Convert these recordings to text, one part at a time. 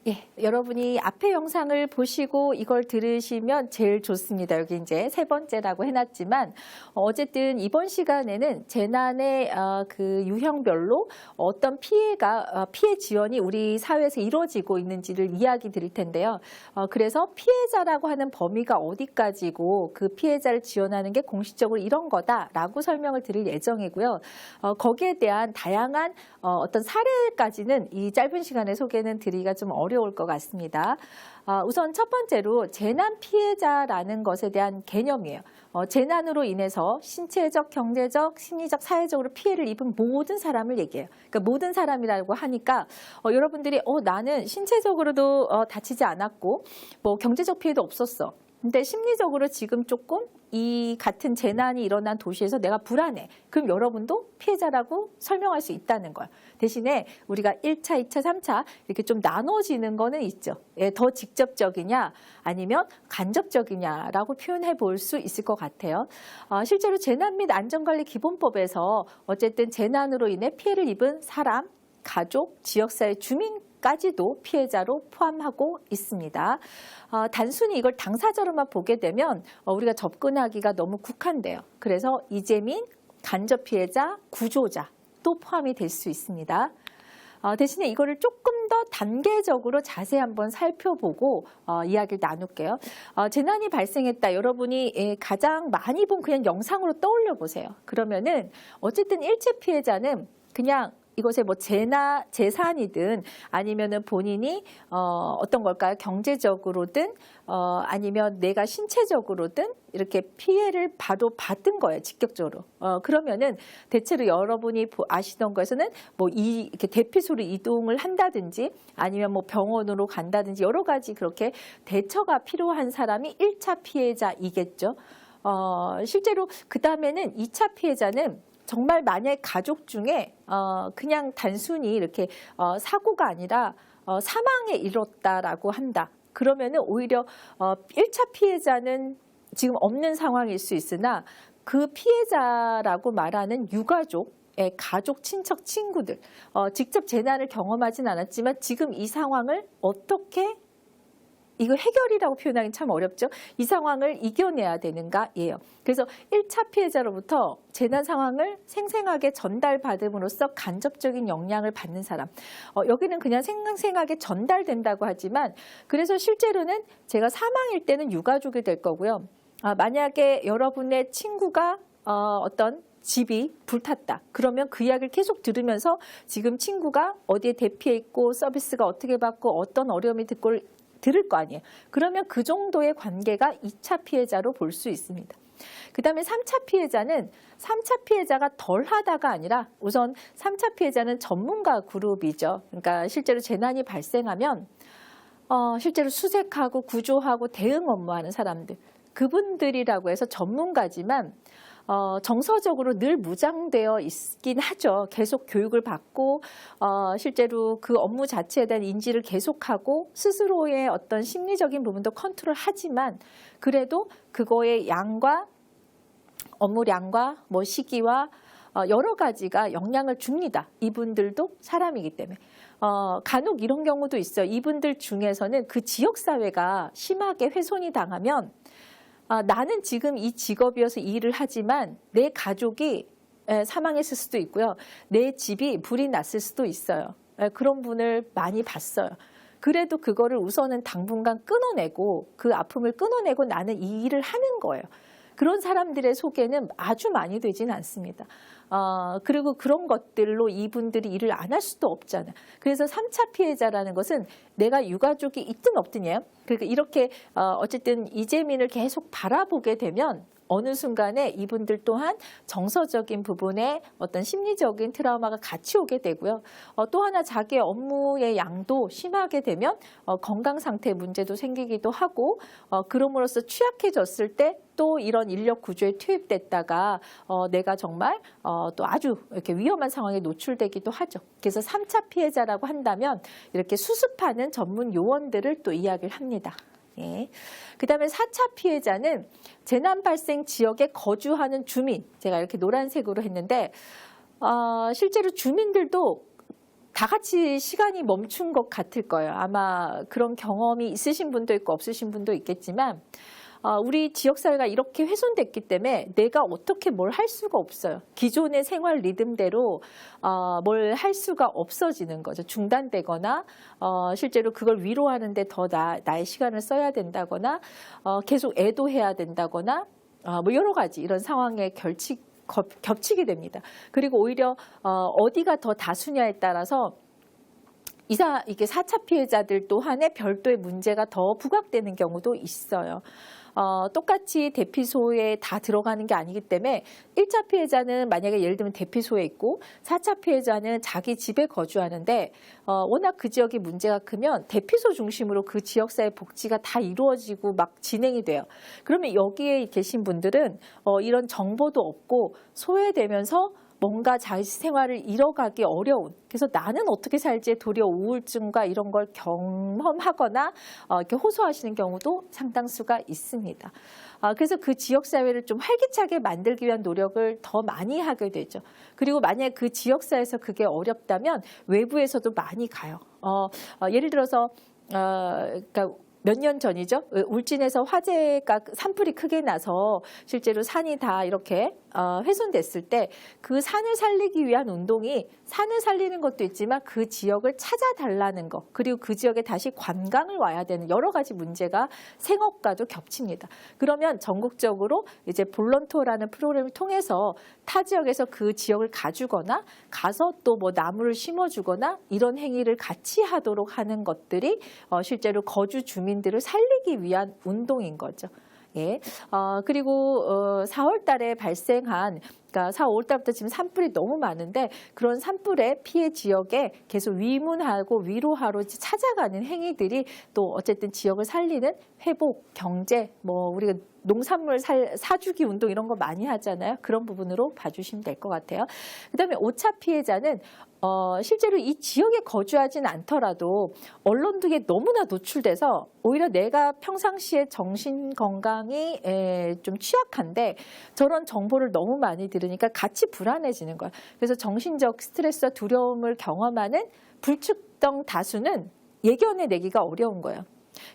예, 여러분이 앞에 영상을 보시고 이걸 들으시면 제일 좋습니다. 여기 이제 세 번째라고 해놨지만 어쨌든 이번 시간에는 재난의 그 유형별로 어떤 피해 지원이 우리 사회에서 이루어지고 있는지를 이야기 드릴 텐데요. 그래서 피해자라고 하는 범위가 어디까지고 그 피해자를 지원하는 게 공식적으로 이런 거다라고 설명을 드릴 예정이고요. 거기에 대한 다양한 어떤 사례까지는 이 짧은 시간에 소개는 드리기가 좀 어려울 것 같습니다. 우선 첫 번째로 재난 피해자라는 것에 대한 개념이에요. 재난으로 인해서 신체적, 경제적, 심리적, 사회적으로 피해를 입은 모든 사람을 얘기해요. 그러니까 모든 사람이라고 하니까 여러분들이 나는 신체적으로도 다치지 않았고 뭐 경제적 피해도 없었어. 근데 심리적으로 지금 조금 이 같은 재난이 일어난 도시에서 내가 불안해. 그럼 여러분도 피해자라고 설명할 수 있다는 거예요. 대신에 우리가 1차, 2차, 3차 이렇게 좀 나눠지는 거는 있죠. 더 직접적이냐 아니면 간접적이냐라고 표현해 볼 수 있을 것 같아요. 실제로 재난 및 안전관리 기본법에서 어쨌든 재난으로 인해 피해를 입은 사람, 가족, 지역사회 주민까지도 피해자로 포함하고 있습니다. 단순히 이걸 당사자로만 보게 되면 우리가 접근하기가 너무 국한돼요. 그래서 이재민, 간접 피해자, 구조자 또 포함이 될 수 있습니다. 대신에 이거를 조금 더 단계적으로 자세히 한번 살펴보고 이야기를 나눌게요. 재난이 발생했다. 여러분이 가장 많이 본 그냥 영상으로 떠올려 보세요. 그러면은 어쨌든 일체 피해자는 그냥 이것에 뭐 재산이든 아니면은 본인이 어떤 걸까요? 경제적으로든 아니면 내가 신체적으로든 이렇게 피해를 받은 거예요. 직접적으로. 그러면은 대체로 여러분이 아시던 것에서는 뭐 이렇게 대피소로 이동을 한다든지 아니면 뭐 병원으로 간다든지 여러 가지 그렇게 대처가 필요한 사람이 1차 피해자이겠죠. 실제로 그 다음에는 2차 피해자는 정말 만약 가족 중에 그냥 단순히 이렇게 사고가 아니라 사망에 이뤘다라고 한다. 그러면은 오히려 1차 피해자는 지금 없는 상황일 수 있으나 그 피해자라고 말하는 유가족, 가족, 친척, 친구들 직접 재난을 경험하진 않았지만 지금 이 상황을 어떻게 이거 해결이라고 표현하기는 참 어렵죠. 이 상황을 이겨내야 되는가예요. 그래서 1차 피해자로부터 재난 상황을 생생하게 전달받음으로써 간접적인 영향을 받는 사람. 여기는 그냥 생생하게 전달된다고 하지만 그래서 실제로는 제가 사망일 때는 유가족이 될 거고요. 만약에 여러분의 친구가 어떤 집이 불탔다. 그러면 그 이야기를 계속 들으면서 지금 친구가 어디에 대피해 있고 서비스가 어떻게 받고 어떤 어려움이 들을 거 아니에요. 그러면 그 정도의 관계가 2차 피해자로 볼 수 있습니다. 그 다음에 3차 피해자는 3차 피해자가 덜하다가 아니라 우선 3차 피해자는 전문가 그룹이죠. 그러니까 실제로 재난이 발생하면 실제로 수색하고 구조하고 대응 업무하는 사람들. 그분들이라고 해서 전문가지만 정서적으로 늘 무장되어 있긴 하죠. 계속 교육을 받고 실제로 그 업무 자체에 대한 인지를 계속하고 스스로의 어떤 심리적인 부분도 컨트롤하지만 그래도 그거의 양과 업무량과 뭐 시기와 여러 가지가 영향을 줍니다. 이분들도 사람이기 때문에. 간혹 이런 경우도 있어요. 이분들 중에서는 그 지역사회가 심하게 훼손이 당하면 나는 지금 이 직업이어서 이 일을 하지만 내 가족이 사망했을 수도 있고요. 내 집이 불이 났을 수도 있어요. 그런 분을 많이 봤어요. 그래도 그거를 우선은 당분간 끊어내고 그 아픔을 끊어내고 나는 이 일을 하는 거예요. 그런 사람들의 소개는 아주 많이 되지는 않습니다. 그리고 그런 것들로 이분들이 일을 안 할 수도 없잖아요. 그래서 3차 피해자라는 것은 내가 유가족이 있든 없든이에요. 그러니까 이렇게 어쨌든 이재민을 계속 바라보게 되면 어느 순간에 이분들 또한 정서적인 부분에 어떤 심리적인 트라우마가 같이 오게 되고요. 또 하나 자기의 업무의 양도 심하게 되면 건강 상태 문제도 생기기도 하고 그럼으로써 취약해졌을 때 또 이런 인력 구조에 투입됐다가 내가 정말 또 아주 이렇게 위험한 상황에 노출되기도 하죠. 그래서 3차 피해자라고 한다면 이렇게 수습하는 전문 요원들을 또 이야기를 합니다. 예. 그다음에 4차 피해자는 재난 발생 지역에 거주하는 주민, 제가 이렇게 노란색으로 했는데 실제로 주민들도 다 같이 시간이 멈춘 것 같을 거예요. 아마 그런 경험이 있으신 분도 있고 없으신 분도 있겠지만 우리 지역사회가 이렇게 훼손됐기 때문에 내가 어떻게 뭘 할 수가 없어요. 기존의 생활 리듬대로 뭘 할 수가 없어지는 거죠. 중단되거나 실제로 그걸 위로하는 데 더 나의 시간을 써야 된다거나 계속 애도해야 된다거나 뭐 여러 가지 이런 상황에 겹치게 됩니다. 그리고 오히려 어디가 더 다수냐에 따라서 이게 4차 피해자들 또한의 별도의 문제가 더 부각되는 경우도 있어요. 똑같이 대피소에 다 들어가는 게 아니기 때문에 1차 피해자는 만약에 예를 들면 대피소에 있고 4차 피해자는 자기 집에 거주하는데 워낙 그 지역이 문제가 크면 대피소 중심으로 그 지역사회 복지가 다 이루어지고 막 진행이 돼요. 그러면 여기에 계신 분들은 이런 정보도 없고 소외되면서 뭔가 자기 생활을 이뤄가기 어려운, 그래서 나는 어떻게 살지 도리어 우울증과 이런 걸 경험하거나 이렇게 호소하시는 경우도 상당수가 있습니다. 그래서 그 지역사회를 좀 활기차게 만들기 위한 노력을 더 많이 하게 되죠. 그리고 만약에 그 지역사회에서 그게 어렵다면 외부에서도 많이 가요. 예를 들어서 그러니까 몇 년 전이죠. 울진에서 화재가 산불이 크게 나서 실제로 산이 다 이렇게 훼손됐을 때 그 산을 살리기 위한 운동이 산을 살리는 것도 있지만 그 지역을 찾아달라는 것, 그리고 그 지역에 다시 관광을 와야 되는 여러 가지 문제가 생업과도 겹칩니다. 그러면 전국적으로 이제 볼런터라는 프로그램을 통해서 타 지역에서 그 지역을 가주거나 가서 또 뭐 나무를 심어주거나 이런 행위를 같이 하도록 하는 것들이 실제로 거주 주민들을 살리기 위한 운동인 거죠. 예. 그리고 4월 달에 발생한, 그러니까 4, 5월 달부터 지금 산불이 너무 많은데 그런 산불의 피해 지역에 계속 위문하고 위로하러 찾아가는 행위들이 또 어쨌든 지역을 살리는 회복, 경제, 뭐 우리가 농산물 사주기 운동 이런 거 많이 하잖아요. 그런 부분으로 봐주시면 될 것 같아요. 그다음에 5차 피해자는 실제로 이 지역에 거주하지는 않더라도 언론 등에 너무나 노출돼서 오히려 내가 평상시에 정신 건강이 좀 취약한데 저런 정보를 너무 많이 들으니까 같이 불안해지는 거야. 그래서 정신적 스트레스와 두려움을 경험하는 불특정 다수는 예견해내기가 어려운 거예요.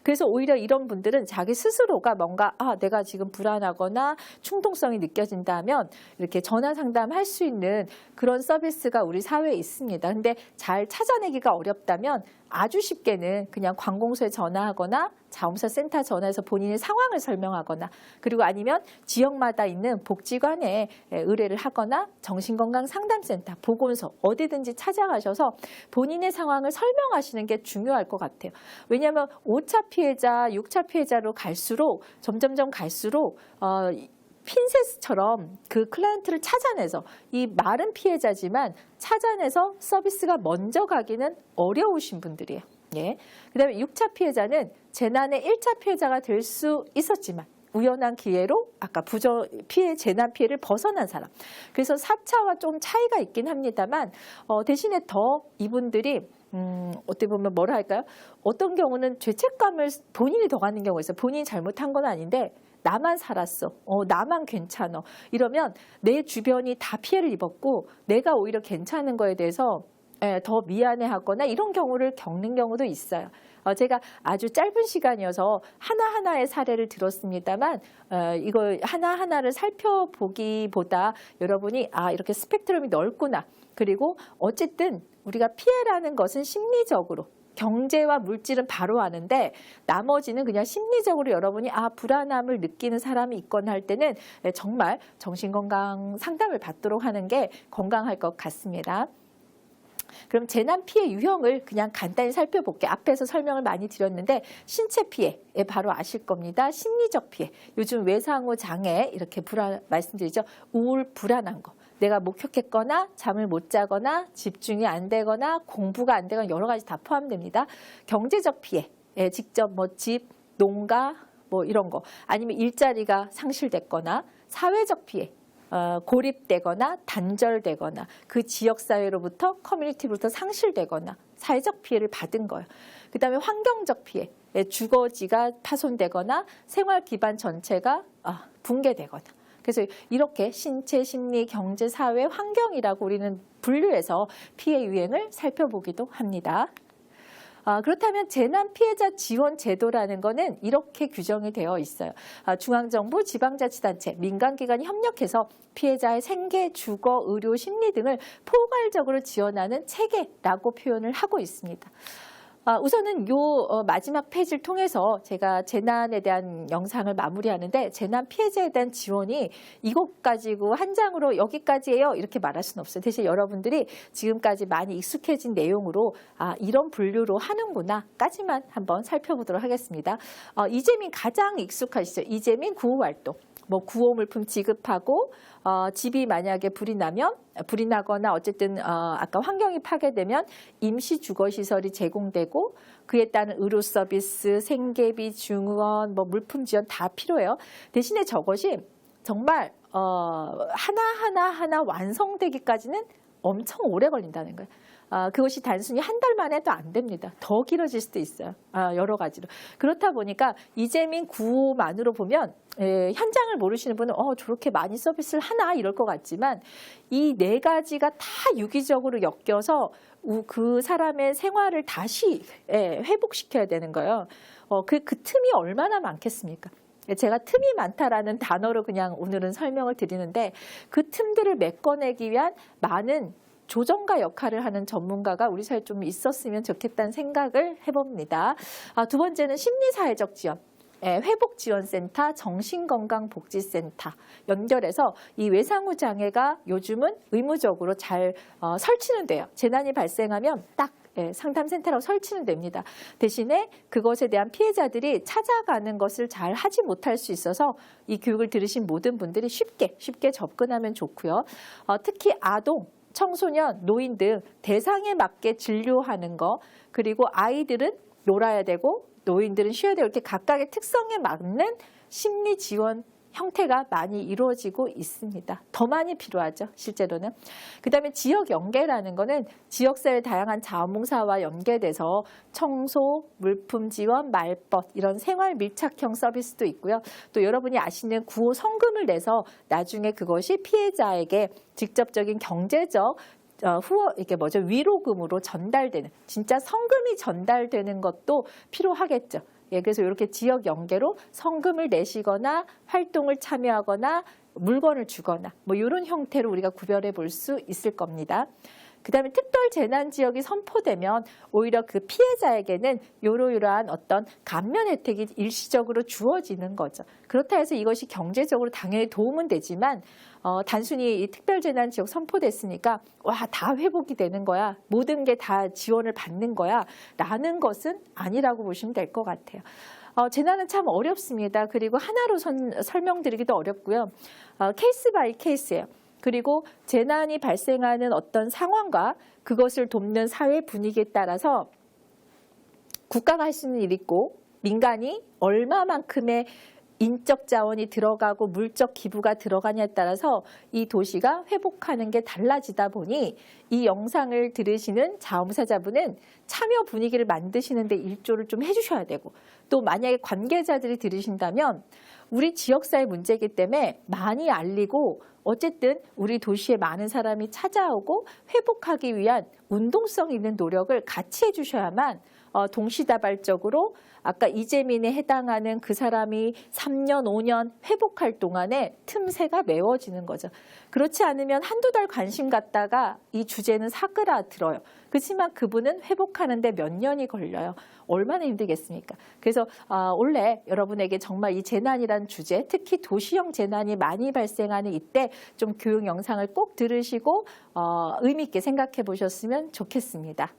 그래서 오히려 이런 분들은 자기 스스로가 뭔가 내가 지금 불안하거나 충동성이 느껴진다면 이렇게 전화 상담할 수 있는 그런 서비스가 우리 사회에 있습니다. 근데 잘 찾아내기가 어렵다면 아주 쉽게는 그냥 관공서에 전화하거나 자원사 센터 전화해서 본인의 상황을 설명하거나 그리고 아니면 지역마다 있는 복지관에 의뢰를 하거나 정신건강상담센터, 보건소 어디든지 찾아가셔서 본인의 상황을 설명하시는 게 중요할 것 같아요. 왜냐하면 5차 피해자, 6차 피해자로 갈수록 점점점 갈수록 핀셋처럼 그 클라이언트를 찾아내서 이 말은 피해자지만 찾아내서 서비스가 먼저 가기는 어려우신 분들이에요. 예. 그다음에 6차 피해자는 재난의 1차 피해자가 될 수 있었지만 우연한 기회로 아까 재난 피해를 벗어난 사람. 그래서 4차와 좀 차이가 있긴 합니다만 대신에 더 이분들이 어떻게 보면 뭐라 할까요? 어떤 경우는 죄책감을 본인이 더 갖는 경우가 있어요. 본인이 잘못한 건 아닌데 나만 살았어. 나만 괜찮아. 이러면 내 주변이 다 피해를 입었고 내가 오히려 괜찮은 거에 대해서 더 미안해하거나 이런 경우를 겪는 경우도 있어요. 제가 아주 짧은 시간이어서 하나하나의 사례를 들었습니다만 이걸 하나하나를 살펴보기보다 여러분이 이렇게 스펙트럼이 넓구나. 그리고 어쨌든 우리가 피해라는 것은 심리적으로 경제와 물질은 바로 아는데 나머지는 그냥 심리적으로 여러분이 불안함을 느끼는 사람이 있거나 할 때는 정말 정신건강 상담을 받도록 하는 게 건강할 것 같습니다. 그럼 재난 피해 유형을 그냥 간단히 살펴볼게요. 앞에서 설명을 많이 드렸는데 신체 피해 바로 아실 겁니다. 심리적 피해, 요즘 외상후 장애 이렇게 말씀드리죠. 우울, 불안한 거. 내가 목욕했거나 잠을 못 자거나 집중이 안 되거나 공부가 안 되거나 여러 가지 다 포함됩니다. 경제적 피해, 직접 뭐 집, 농가 뭐 이런 거 아니면 일자리가 상실됐거나 사회적 피해, 고립되거나 단절되거나 그 지역사회로부터 커뮤니티로부터 상실되거나 사회적 피해를 받은 거예요. 그 다음에 환경적 피해, 주거지가 파손되거나 생활 기반 전체가 붕괴되거나 그래서 이렇게 신체, 심리, 경제, 사회, 환경이라고 우리는 분류해서 피해 유형을 살펴보기도 합니다. 그렇다면 재난 피해자 지원 제도라는 거는 이렇게 규정이 되어 있어요. 중앙정부, 지방자치단체, 민간기관이 협력해서 피해자의 생계, 주거, 의료, 심리 등을 포괄적으로 지원하는 체계라고 표현을 하고 있습니다. 우선은 마지막 페이지를 통해서 제가 재난에 대한 영상을 마무리하는데 재난 피해자에 대한 지원이 이것 가지고 한 장으로 여기까지예요 이렇게 말할 수는 없어요. 대신 여러분들이 지금까지 많이 익숙해진 내용으로 이런 분류로 하는구나까지만 한번 살펴보도록 하겠습니다. 이재민 가장 익숙하시죠? 이재민 구호활동. 구호 물품 지급하고 집이 만약에 불이 나거나 어쨌든 아까 환경이 파괴되면 임시 주거 시설이 제공되고 그에 따른 의료 서비스, 생계비, 중원, 물품 지원 다 필요해요. 대신에 저것이 정말 하나 완성되기까지는 엄청 오래 걸린다는 거예요. 그것이 단순히 한 달 만에 도 안 됩니다. 더 길어질 수도 있어요. 여러 가지로. 그렇다 보니까 이재민 구호만으로 보면 현장을 모르시는 분은 저렇게 많이 서비스를 하나 이럴 것 같지만 이 네 가지가 다 유기적으로 엮여서 그 사람의 생활을 다시 회복시켜야 되는 거예요. 그 틈이 얼마나 많겠습니까? 제가 틈이 많다라는 단어로 그냥 오늘은 설명을 드리는데 그 틈들을 메꿔내기 위한 많은 조정가 역할을 하는 전문가가 우리 사회에 좀 있었으면 좋겠다는 생각을 해봅니다. 두 번째는 심리사회적 지원. 회복지원센터, 정신건강복지센터 연결해서 이 외상후 장애가 요즘은 의무적으로 잘 설치는 돼요. 재난이 발생하면 딱 상담센터라고 설치는 됩니다. 대신에 그것에 대한 피해자들이 찾아가는 것을 잘 하지 못할 수 있어서 이 교육을 들으신 모든 분들이 쉽게 접근하면 좋고요. 특히 아동, 청소년, 노인 등 대상에 맞게 진료하는 거, 그리고 아이들은 놀아야 되고 노인들은 쉬어야 되고 이렇게 각각의 특성에 맞는 심리 지원 형태가 많이 이루어지고 있습니다. 더 많이 필요하죠, 실제로는. 그다음에 지역 연계라는 거는 지역사회 다양한 자원봉사와 연계돼서 청소, 물품 지원, 말벗 이런 생활 밀착형 서비스도 있고요. 또 여러분이 아시는 구호 성금을 내서 나중에 그것이 피해자에게 직접적인 경제적 위로금으로 전달되는, 진짜 성금이 전달되는 것도 필요하겠죠. 그래서 이렇게 지역 연계로 성금을 내시거나 활동을 참여하거나 물건을 주거나 이런 형태로 우리가 구별해 볼 수 있을 겁니다. 그다음에 특별 재난 지역이 선포되면 오히려 그 피해자에게는 이러한 어떤 감면 혜택이 일시적으로 주어지는 거죠. 그렇다 해서 이것이 경제적으로 당연히 도움은 되지만 단순히 이 특별 재난 지역 선포됐으니까 다 회복이 되는 거야. 모든 게 다 지원을 받는 거야. 라는 것은 아니라고 보시면 될 것 같아요. 재난은 참 어렵습니다. 그리고 하나로 설명드리기도 어렵고요. 케이스 바이 케이스예요. 그리고 재난이 발생하는 어떤 상황과 그것을 돕는 사회 분위기에 따라서 국가가 할 수 있는 일이 있고 민간이 얼마만큼의 인적 자원이 들어가고 물적 기부가 들어가냐에 따라서 이 도시가 회복하는 게 달라지다 보니 이 영상을 들으시는 자원봉사자분은 참여 분위기를 만드시는 데 일조를 좀 해주셔야 되고 또 만약에 관계자들이 들으신다면 우리 지역사회 문제이기 때문에 많이 알리고 어쨌든 우리 도시에 많은 사람이 찾아오고 회복하기 위한 운동성 있는 노력을 같이 해주셔야만 동시다발적으로 아까 이재민에 해당하는 그 사람이 3년, 5년 회복할 동안에 틈새가 메워지는 거죠. 그렇지 않으면 한두 달 관심 갖다가 이 주제는 사그라들어요. 그렇지만 그분은 회복하는데 몇 년이 걸려요. 얼마나 힘들겠습니까? 그래서 원래 여러분에게 정말 이 재난이라는 주제, 특히 도시형 재난이 많이 발생하는 이때 좀 교육 영상을 꼭 들으시고 의미 있게 생각해 보셨으면 좋겠습니다.